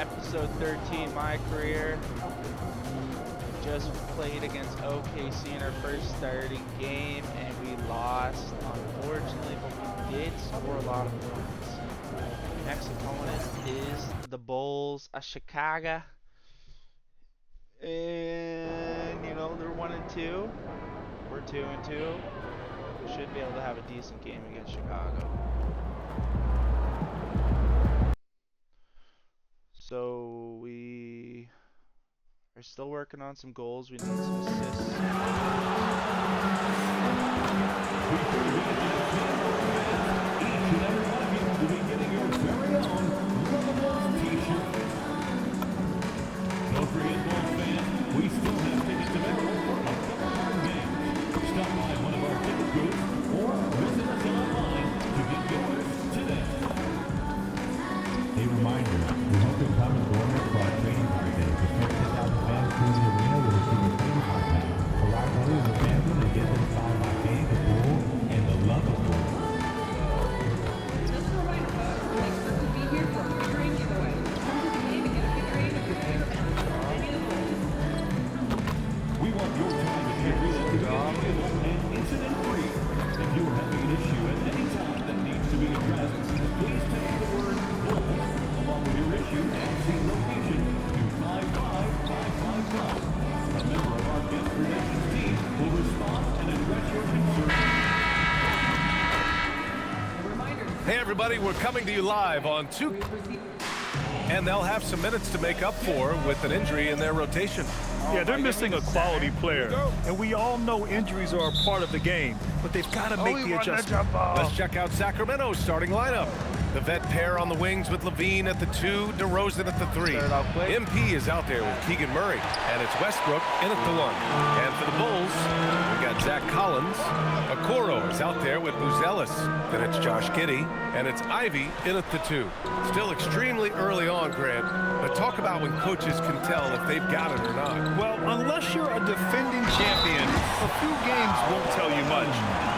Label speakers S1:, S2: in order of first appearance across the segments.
S1: episode 13, my career. Just played against OKC in our first starting game, and we lost, unfortunately, but we did score a lot of points. Next opponent is the Bulls of Chicago. And, you know, they're 1-2. We're 2-2. We should be able to have a decent game against Chicago. So we are still working on some goals. We need some assists.
S2: Don't forget, Bulls fans, we still have tickets available for upcoming games. Stop by one of our ticket booths or visit us online to get yours today. A reminder, we hope you'll come and join us for our training card day. The first 10,000 fans through the arena will receive a training card pack. Arrive early as a fan and get them followed by game, the pool, and the love of pool.
S3: Just a reminder, folks, make sure to be here for a figurine giveaway. Come to the game and get a figurine of your favorite member of any of the Bulls.
S2: We want your time to share with us and incident-free. If you are having an issue at any time that needs to be addressed, please text the word Bulls along with your issue and scene location to 55555. A member of our guest relations team will respond and address your concern.
S4: Hey everybody, we're coming to you live on 2, and they'll have some minutes to make up for with an injury in their rotation.
S5: Yeah, they're missing a quality player, and we all know injuries are a part of the game, but they've got to make the adjustment.
S4: Let's check out Sacramento's starting lineup. The vet pair on the wings with Levine at the 2, DeRozan at the 3. MP is out there with Keegan Murray, and it's Westbrook in at the 1. And for the Bulls, we got Zach Collins. Okoro is out there with Buzelis. Then it's Josh Giddey, and it's Ivy in at the 2. Still extremely early on, Grant, but talk about when coaches can tell if they've got it or not.
S5: Well, unless you're a defending champion, a few games won't tell you much.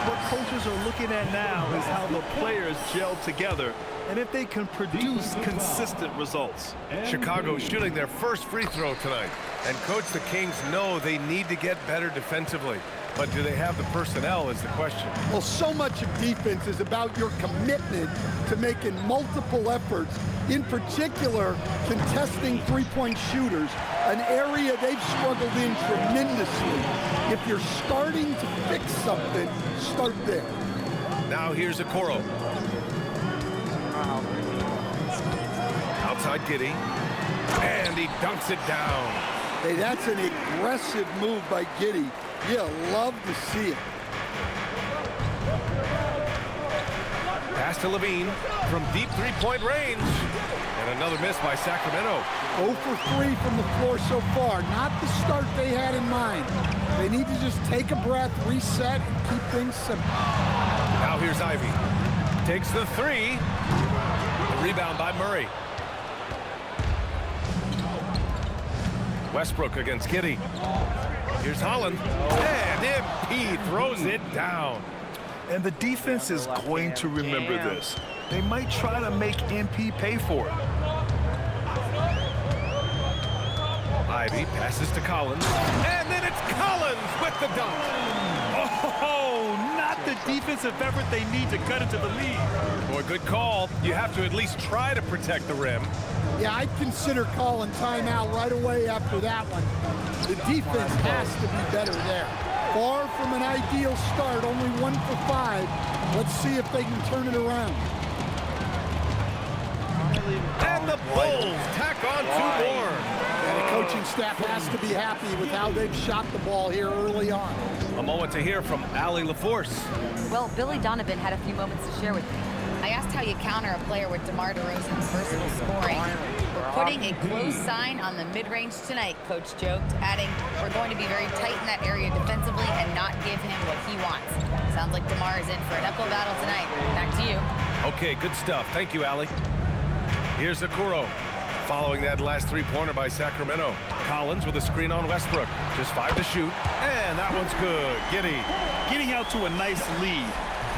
S5: What coaches are looking at now is how the players gel together and if they can produce consistent results.
S4: Chicago shooting their first free throw tonight. And coach, the Kings know they need to get better defensively. But do they have the personnel is the question.
S6: Well, so much of defense is about your commitment to making multiple efforts, in particular contesting three-point shooters, an area they've struggled in tremendously. If you're starting to fix something, start there.
S4: Now here's Okoro. Outside Giddey, and he dunks it down.
S6: Hey, that's an aggressive move by Giddey. You love to see it.
S4: Pass to Levine from deep three-point range. And another miss by Sacramento.
S6: 0 for 3 from the floor so far. Not the start they had in mind. They need to just take a breath, reset, and keep things simple.
S4: Now here's Ivy. Takes the 3. The rebound by Murray. Westbrook against Giddey. Here's Holland. And MP throws it down.
S5: And the defense is going to remember this. They might try to make MP pay for it.
S4: Ivy passes to Collins. And then it's Collins with the dunk.
S5: Oh, not the defensive effort they need to cut into the lead.
S4: Boy, good call. You have to at least try to protect the rim.
S6: Yeah, I'd consider calling timeout right away after that one. The defense has to be better there. Far from an ideal start, only 1 for 5. Let's see if they can turn it around.
S4: And the Bulls tack on 2 more.
S6: And the coaching staff has to be happy with how they've shot the ball here early on.
S4: A moment to hear from Allie LaForce.
S7: Well, Billy Donovan had a few moments to share with me. I asked how you counter a player with DeMar DeRozan's versatile scoring. We're putting a close sign on the mid-range tonight, Coach joked, adding, we're going to be very tight in that area defensively and not give him what he wants. Sounds like DeMar is in for an uphill battle tonight. Back to you.
S4: Okay, good stuff. Thank you, Allie. Here's Okoro. Following that last three-pointer by Sacramento. Collins with a screen on Westbrook. Just 5 to shoot. And that one's good. Giddey.
S5: Getting out to a nice lead.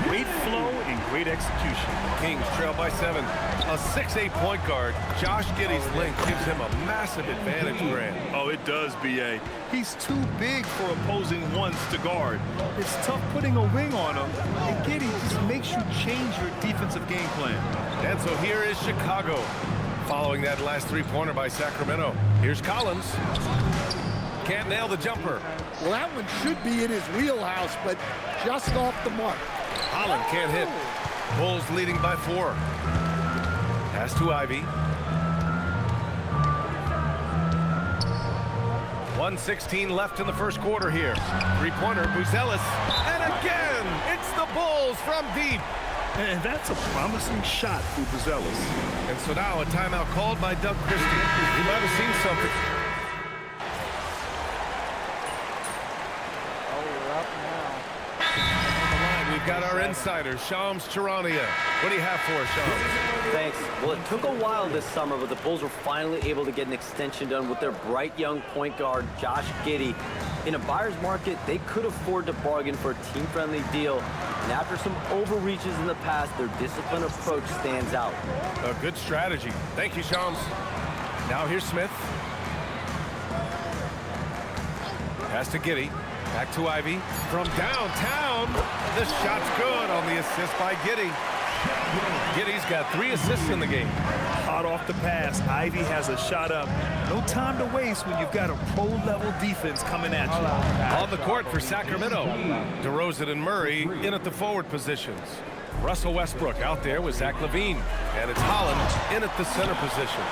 S5: Great flow and great execution.
S4: Kings trail by 7. A 6'8" point guard, Josh Giddey's length gives him a massive advantage, Grant.
S5: Oh, it does, B.A. He's too big for opposing ones to guard. It's tough putting a wing on him, and Giddey just makes you change your defensive game plan.
S4: And so here is Chicago, following that last three-pointer by Sacramento. Here's Collins. Can't nail the jumper.
S6: Well, that one should be in his wheelhouse, but just off the mark.
S4: Holland can't hit. Bulls leading by 4. Pass to Ivy. 1:16 left in the first quarter here. Three-pointer, Buzelis. And again, it's the Bulls from deep.
S5: And that's a promising shot for Buzelis.
S4: And so now a timeout called by Doug Christie. He might have seen something.
S1: Oh, we're up now.
S4: On the line, we've got our insider, Shams Charania. What do you have for us, Shams?
S8: Thanks. Well, it took a while this summer, but the Bulls were finally able to get an extension done with their bright young point guard, Josh Giddey. In a buyer's market, they could afford to bargain for a team-friendly deal. And after some overreaches in the past, their disciplined approach stands out.
S4: A good strategy. Thank you, Shams. Now here's Smith. Pass to Giddey. Back to Ivy. From downtown, the shot's good on the assist by Giddey. Giddey's got 3 assists in the game.
S5: Hot off the pass, Ivy has a shot up. No time to waste when you've got a pro-level defense coming at you.
S4: On the court for Sacramento, DeRozan and Murray in at the forward positions. Russell Westbrook out there with Zach LaVine. And it's Holland in at the center position.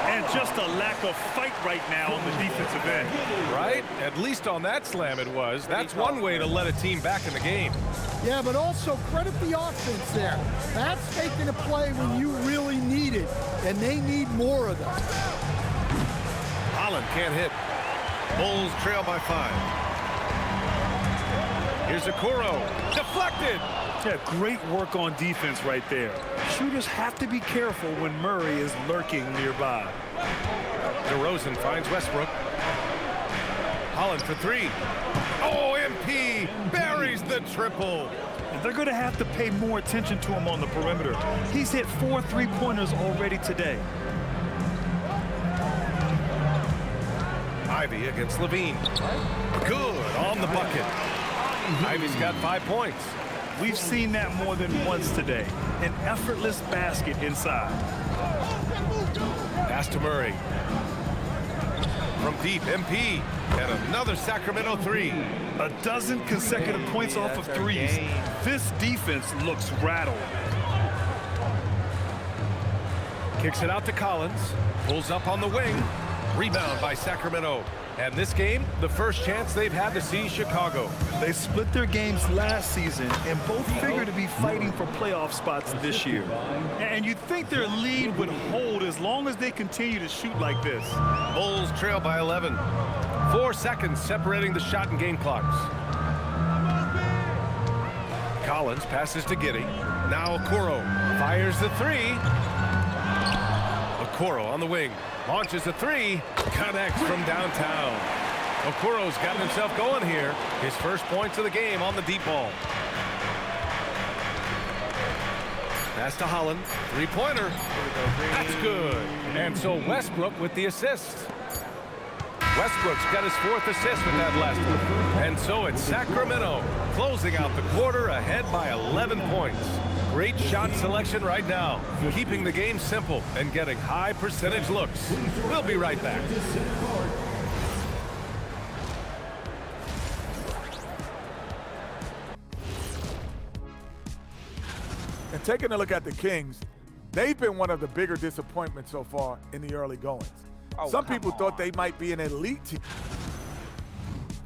S5: And just a lack of fight right now on the defensive end.
S4: Right? At least on that slam it was. That's one way to let a team back in the game.
S6: Yeah, but also credit the offense there. That's taking a play when you really need it, and they need more of that.
S4: Holland can't hit. Bulls trail by 5. Here's Okoro. Deflected.
S5: Yeah, great work on defense right there. Shooters have to be careful when Murray is lurking nearby.
S4: DeRozan finds Westbrook. Holland for 3. Oh, MP buries the triple.
S5: And they're going to have to pay more attention to him on the perimeter. He's hit 4 3-pointers already today.
S4: Ivy against LaVine. Good on the bucket. Ivy's got 5 points.
S5: We've seen that more than once today. An effortless basket inside.
S4: Pass to Murray. From deep, MP. And another Sacramento 3.
S5: A dozen consecutive points off of threes. This defense looks rattled.
S4: Kicks it out to Collins. Pulls up on the wing. Rebound by Sacramento. And this game, the first chance they've had to see Chicago.
S5: They split their games last season and both figure to be fighting for playoff spots this year. And you'd think their lead would hold as long as they continue to shoot like this.
S4: Bulls trail by 11. 4 seconds separating the shot and game clocks. Collins passes to Giddey. Now Okoro fires the 3. Okoro on the wing. Launches a 3. Connects from downtown. Okoro's gotten himself going here. His first points of the game on the deep ball. Pass to Holland. 3-pointer. That's good. And so Westbrook with the assist. Westbrook's got his 4th assist with that last one. And so it's Sacramento closing out the quarter ahead by 11 points. Great shot selection right now, keeping the game simple and getting high percentage looks. We'll be right back.
S9: And taking a look at the Kings, they've been one of the bigger disappointments so far in the early goings. Some people thought they might be an elite team.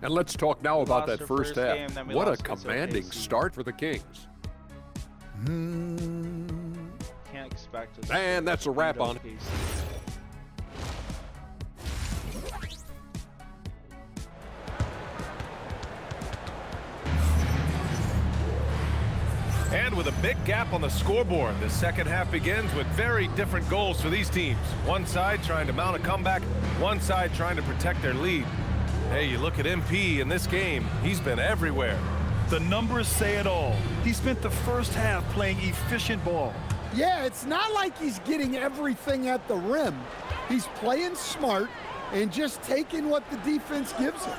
S10: And let's talk now about that first half.
S1: game, then we
S10: What a
S1: lost against
S10: commanding
S1: OKC.
S10: start for the Kings.
S1: Can't expect us.
S10: And that's a wrap on it.
S4: And with a big gap on the scoreboard, the second half begins with very different goals for these teams. One side trying to mount a comeback, one side trying to protect their lead. Hey, you look at MP in this game, he's been everywhere.
S5: The numbers say it all. He spent the first half playing efficient ball.
S6: Yeah, it's not like he's getting everything at the rim. He's playing smart and just taking what the defense gives him.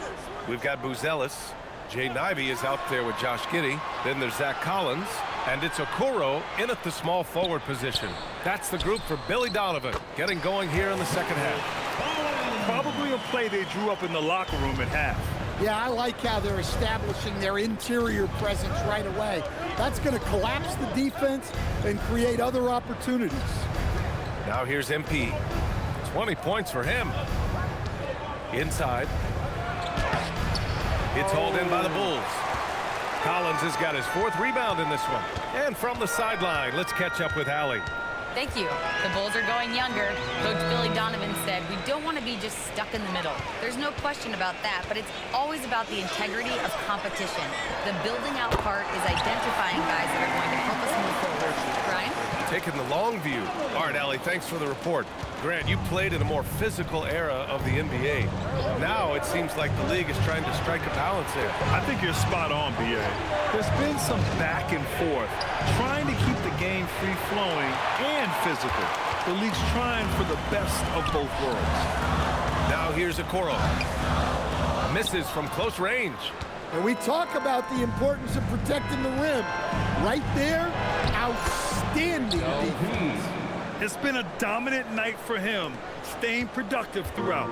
S4: We've got Buzelis. Jay Nivey is out there with Josh Giddey. Then there's Zach Collins. And it's Okoro in at the small forward position. That's the group for Billy Donovan, getting going here in the second half.
S5: Probably a play they drew up in the locker room at half.
S6: Yeah, I like how they're establishing their interior presence right away. That's going to collapse the defense and create other opportunities.
S4: Now here's MP. 20 points for him. Inside. It's hauled in by the Bulls. Collins has got his 4th rebound in this one. And from the sideline, let's catch up with Allie.
S7: Thank you. The Bulls are going younger. Coach Billy Donovan said, we don't want to be just stuck in the middle. There's no question about that, but it's always about the integrity of competition. The building out part is identifying guys that are going to help us move forward. Brian?
S4: Taking the long view. All right, Allie, thanks for the report. Grant, you played in a more physical era of the NBA. Now it seems like the league is trying to strike a balance there.
S5: I think you're spot on, B.A. There's been some back and forth, trying to keep the game free-flowing and physical. The league's trying for the best of both worlds.
S4: Now here's Okoro. Misses from close range.
S6: And we talk about the importance of protecting the rim. Right there, outstanding defense.
S5: It's been a dominant night for him, staying productive throughout.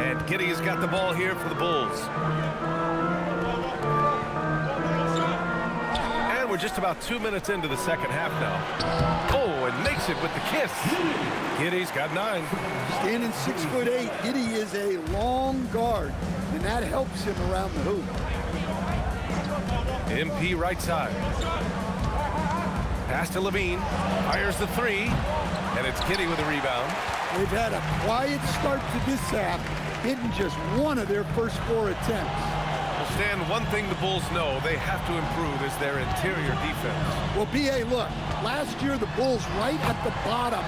S4: And Giddey has got the ball here for the Bulls. And we're just about 2 minutes into the second half now. Oh, and makes it with the kiss. Giddey's got 9.
S6: Standing 6'8", Giddey is a long guard, and that helps him around the hoop.
S4: MP right side. Pass to Levine. Fires the 3. And it's Giddey with a rebound.
S6: They've had a quiet start to this half, hitting just one of their first 4 attempts.
S4: Well, Stan, one thing the Bulls know they have to improve is their interior defense.
S6: Well, B.A., look, last year the Bulls right at the bottom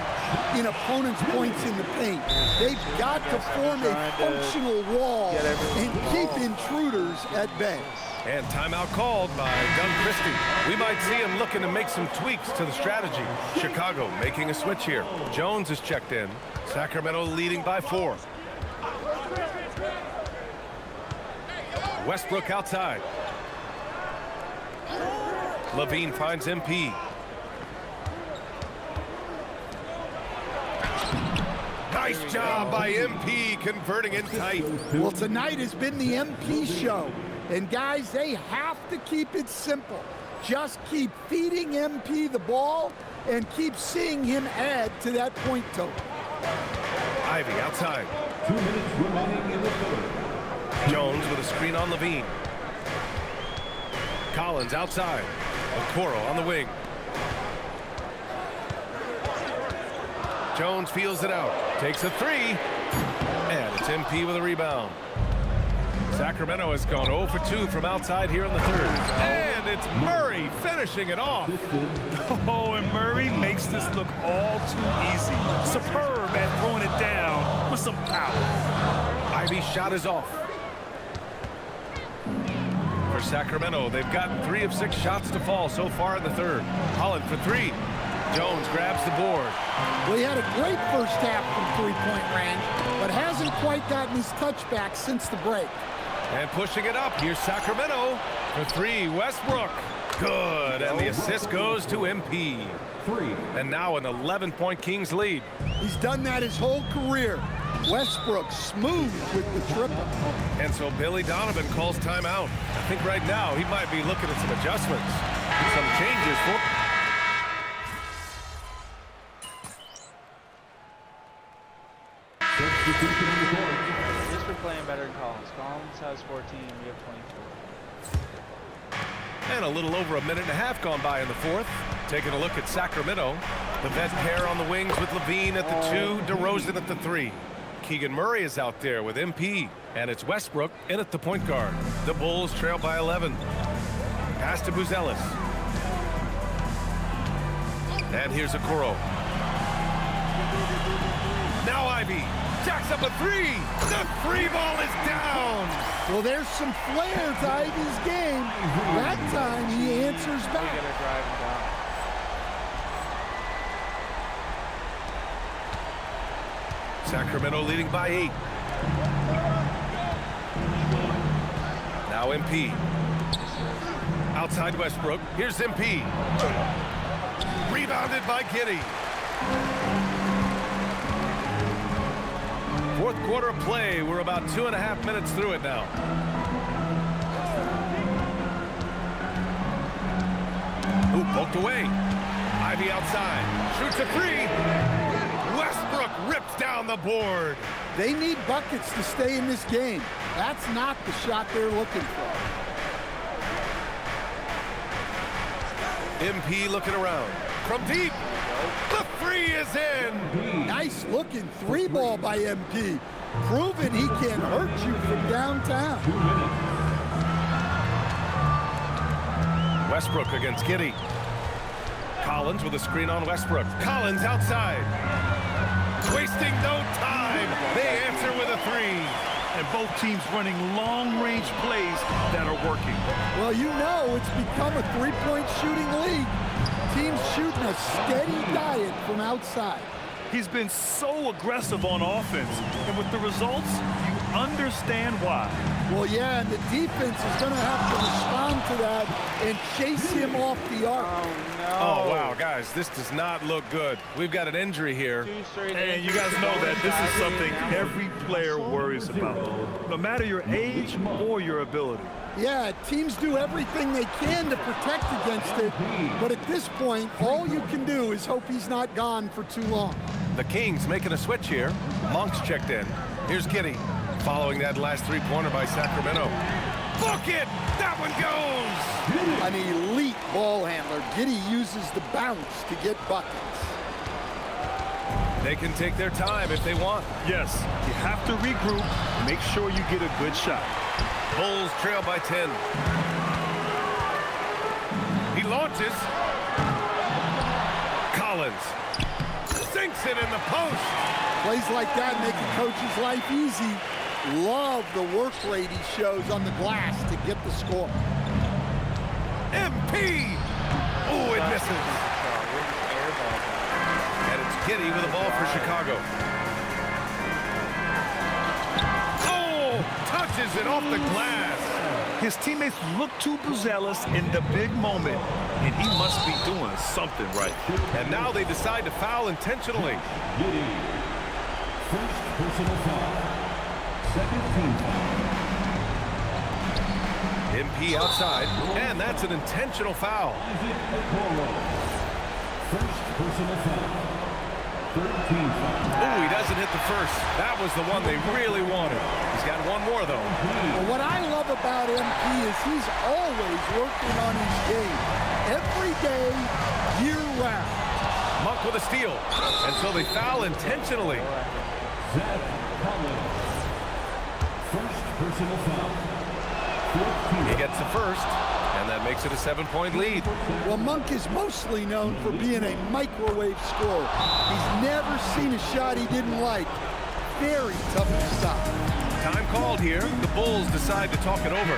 S6: in opponents' points in the paint. They've got to form a functional wall and keep intruders at bay.
S4: And timeout called by Doug Christie. We might see him looking to make some tweaks to the strategy. Chicago making a switch here. Jones is checked in. Sacramento leading by 4. Westbrook outside. Levine finds MP. Nice job by MP converting it tight.
S6: Well, tonight has been the MP show. And guys, they have to keep it simple. Just keep feeding MP the ball and keep seeing him add to that point total.
S4: Ivy outside.
S2: 2 minutes remaining in the third.
S4: Jones with a screen on Levine. Collins outside. Okoro on the wing. Jones feels it out. Takes a 3. And it's MP with a rebound. Sacramento has gone 0 for 2 from outside here in the third. And it's Murray finishing it off.
S5: Oh, and Murray makes this look all too easy. Superb at throwing it down with some power.
S4: Ivy's shot is off. For Sacramento, they've gotten 3 of 6 shots to fall so far in the third. Holland for 3. Jones grabs the board.
S6: Well, he had a great first half from three-point range, but hasn't quite gotten his touchback since the break.
S4: And pushing it up, here's Sacramento for 3. Westbrook. Good, and the assist goes to MP.
S2: 3.
S4: And now an 11-point Kings lead.
S6: He's done that his whole career. Westbrook smooth with the triple.
S4: And so Billy Donovan calls timeout. I think right now he might be looking at some adjustments. Some changes for...
S2: Substitution on the court.
S1: At least we're playing better than Collins. Collins has 14, we have 24.
S4: And a little over a minute and a half gone by in the fourth. Taking a look at Sacramento. The vet pair on the wings with Levine at the 2, DeRozan at the 3. Keegan Murray is out there with MP. And it's Westbrook in at the point guard. The Bulls trail by 11. Pass to Buzelis. And here's Okoro. Now Ivy Jacks up a three. The free ball is down.
S6: Well, there's some flair to Ivy's game. That time he answers
S1: We
S6: back.
S1: gotta drive him down.
S4: Sacramento leading by 8. Now MP. Outside Westbrook. Here's MP. Rebounded by Giddey. Fourth quarter of play. We're about 2.5 minutes through it now. Ooh, poked away. Ivy outside. Shoots a three. Westbrook rips down the board.
S6: They need buckets to stay in this game. That's not the shot they're looking for.
S4: MP looking around. From deep. The three is in.
S6: Nice looking three ball by MP. Proving he can hurt you from downtown.
S4: Westbrook against Giddey. Collins with a screen on Westbrook. Collins outside. Wasting no time. They answer with a three.
S5: And both teams running long-range plays that are working.
S6: Well, you know it's become a three-point shooting league. Teams shooting a steady diet from outside.
S5: He's been so aggressive on offense, and with the results, you understand why.
S6: Well, yeah, and the defense is going to have to respond to that and chase him off the arc.
S4: Oh, wow, guys, this does not look good. We've got an injury here.
S5: And you guys know that this is something every player worries about, no matter your age or your ability.
S6: Yeah, teams do everything they can to protect against it, but at this point, all you can do is hope he's not gone for too long.
S4: The Kings making a switch here. Monk's checked in. Here's Giddey, following that last three-pointer by Sacramento. Book it! That one goes!
S6: An elite ball handler. Giddey uses the bounce to get buckets.
S4: They can take their time if they want.
S5: Yes, you have to regroup, make sure you get a good shot.
S4: Bulls trail by 10. He launches. Collins sinks it in the post.
S6: Plays like that make a coach's life easy. Love the work rate he shows on the glass to get the score.
S4: MP! Oh, it misses. And it's Giddey with the ball for Chicago. Oh, touches it off the glass.
S5: His teammates look too overzealous in the big moment, and he must be doing something right.
S4: And now they decide to foul intentionally.
S2: Giddey. First personal foul. Second team foul.
S4: MP outside, and that's an intentional foul.
S2: First personal foul. Third team foul.
S4: Oh, he doesn't hit the first. That was the one they really wanted. He's got one more, though.
S6: Well, what I love about MP is he's always working on his game. Every day, year-round.
S4: Monk with a steal, and so they foul intentionally.
S2: Zach Collins. First personal foul.
S4: He gets the first, and that makes it a 7-point lead.
S6: Well, Monk is mostly known for being a microwave scorer. He's never seen a shot he didn't like. Very tough to stop.
S4: Time called here. The Bulls decide to talk it over.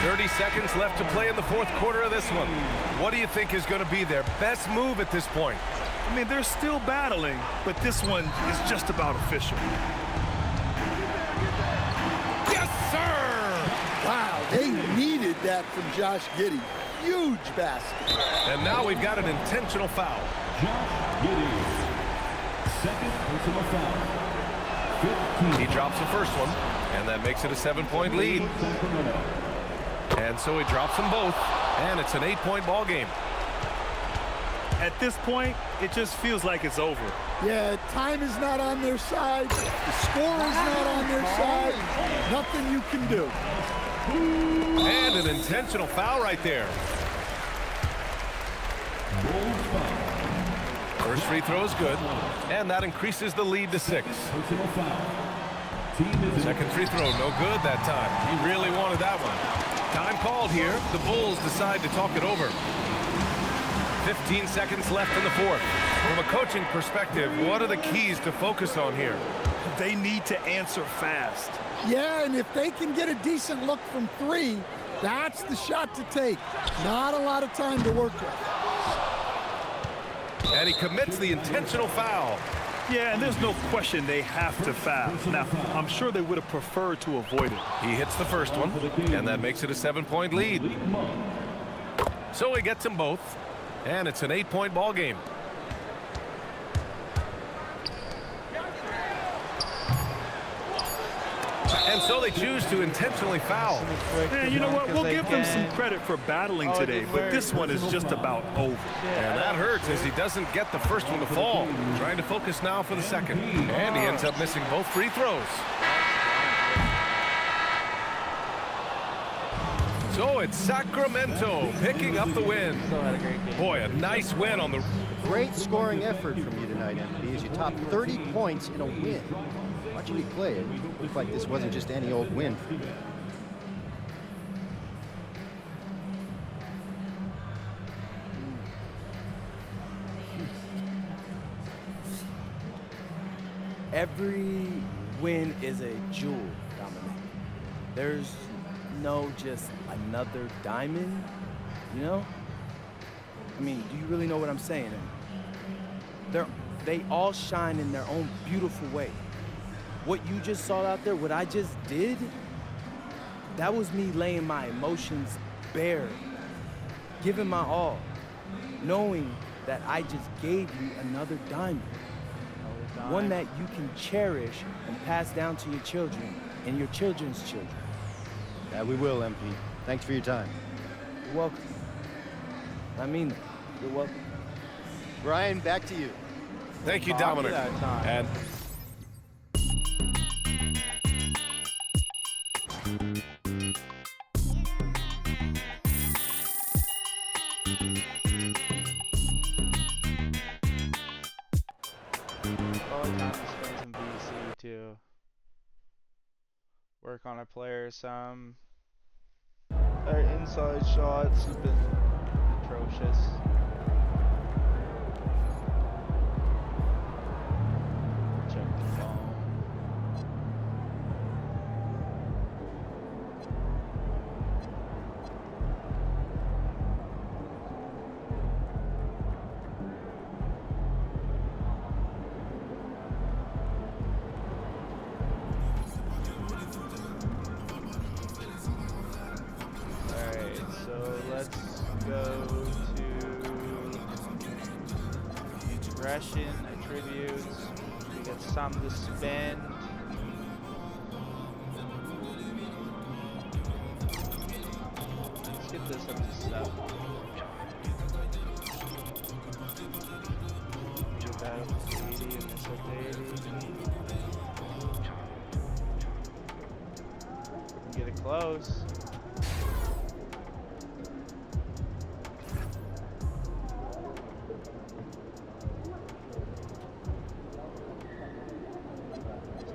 S4: 30 seconds left to play in the fourth quarter of this one. What do you think is going to be their best move at this point?
S5: I mean, they're still battling, but this one is just about official.
S4: Yes, sir!
S6: Wow, they needed that from Josh Giddey. Huge basket.
S4: And now we've got an intentional foul.
S2: Josh Giddey. Second personal foul. 15.
S4: He drops the first one, and that makes it a 7-point lead. And so he drops them both, and it's an 8-point ball game.
S5: At this point, it just feels like it's over.
S6: Yeah, time is not on their side. The score is not on their side. Nothing you can do.
S4: And an intentional foul right there. First free throw is good, and that increases the lead to 6.
S2: Personal foul.
S4: Second free throw, no good that time. He really wanted that one. Time called here. The Bulls decide to talk it over. 15 seconds left in the fourth. From a coaching perspective, what are the keys to focus on here?
S5: They need to answer fast.
S6: Yeah, and if they can get a decent look from 3, that's the shot to take. Not a lot of time to work with.
S4: And he commits the intentional foul.
S5: Yeah, and there's no question they have to foul. Now, I'm sure they would have preferred to avoid it.
S4: He hits the first one, and that makes it a 7-point lead. So he gets them both, and it's an 8-point ball game. And so they choose to intentionally foul.
S5: And you know what? We'll give them some credit for battling today, but this one is just about over.
S4: And that hurts as he doesn't get the first one to fall. Trying to focus now for the second. And he ends up missing both free throws. So it's Sacramento picking up the win. Boy, a nice win on the...
S11: Great scoring effort from you tonight, MP, as you topped 30 points in a win. Watching you play, it looked like this wasn't just any old win for you.
S12: Every win is a jewel, Dominic. There's no just another diamond, you know? I mean, do you really know what I'm saying? They all shine in their own beautiful way. What you just saw out there, what I just did, that was me laying my emotions bare, giving my all, knowing that I just gave you another diamond. One that you can cherish and pass down to your children and your children's children.
S11: Yeah, we will, MP. Thanks for your time.
S12: You're welcome. I mean that. You're welcome.
S11: Brian, back to you.
S4: Thank you, Dominic. And
S1: probably time to spend some VC to work on a player. Some their inside shots have been atrocious. Check the phone. Alright, so let's go to aggression, attributes. We got some to spend. Let's get this up to 7. Get that up to 80 and this up to 80. Get it close.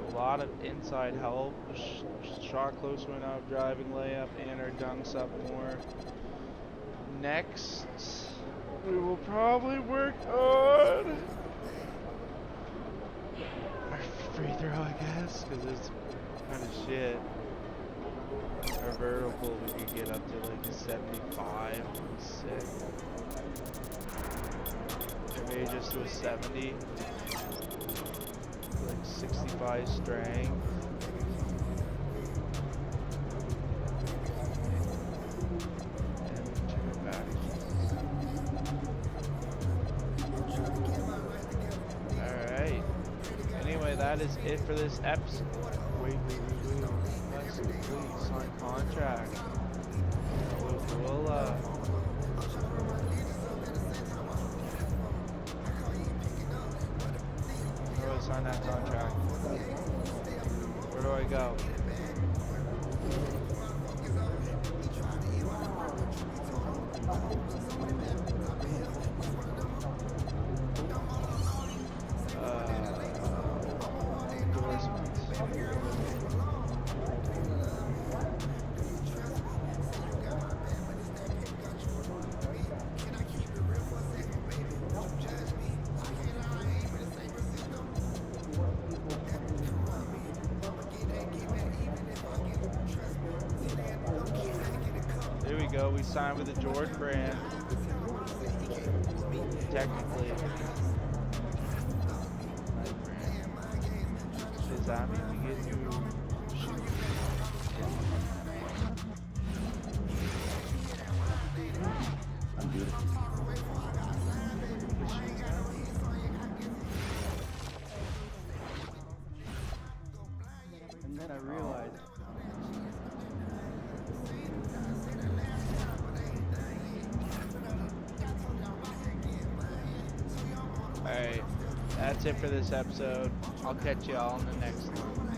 S1: A lot of inside help. Shot close went up, driving layup, and our dunks up more. Next, we will probably work on our free throw, I guess, because it's kind of shit. Our vertical, we could get up to like a 75, sick. Or maybe just to a 70. Like 65 strength. And check it back. Alright. Anyway, that is it for this episode. Wait. Let's please sign contract. We'll How do I sign that contract? Where do I go? go. We signed with the Jordan brand. Technically. Does that mean we get new shoes?
S12: And then I realized.
S1: Alright, that's it for this episode. I'll catch y'all on the next one.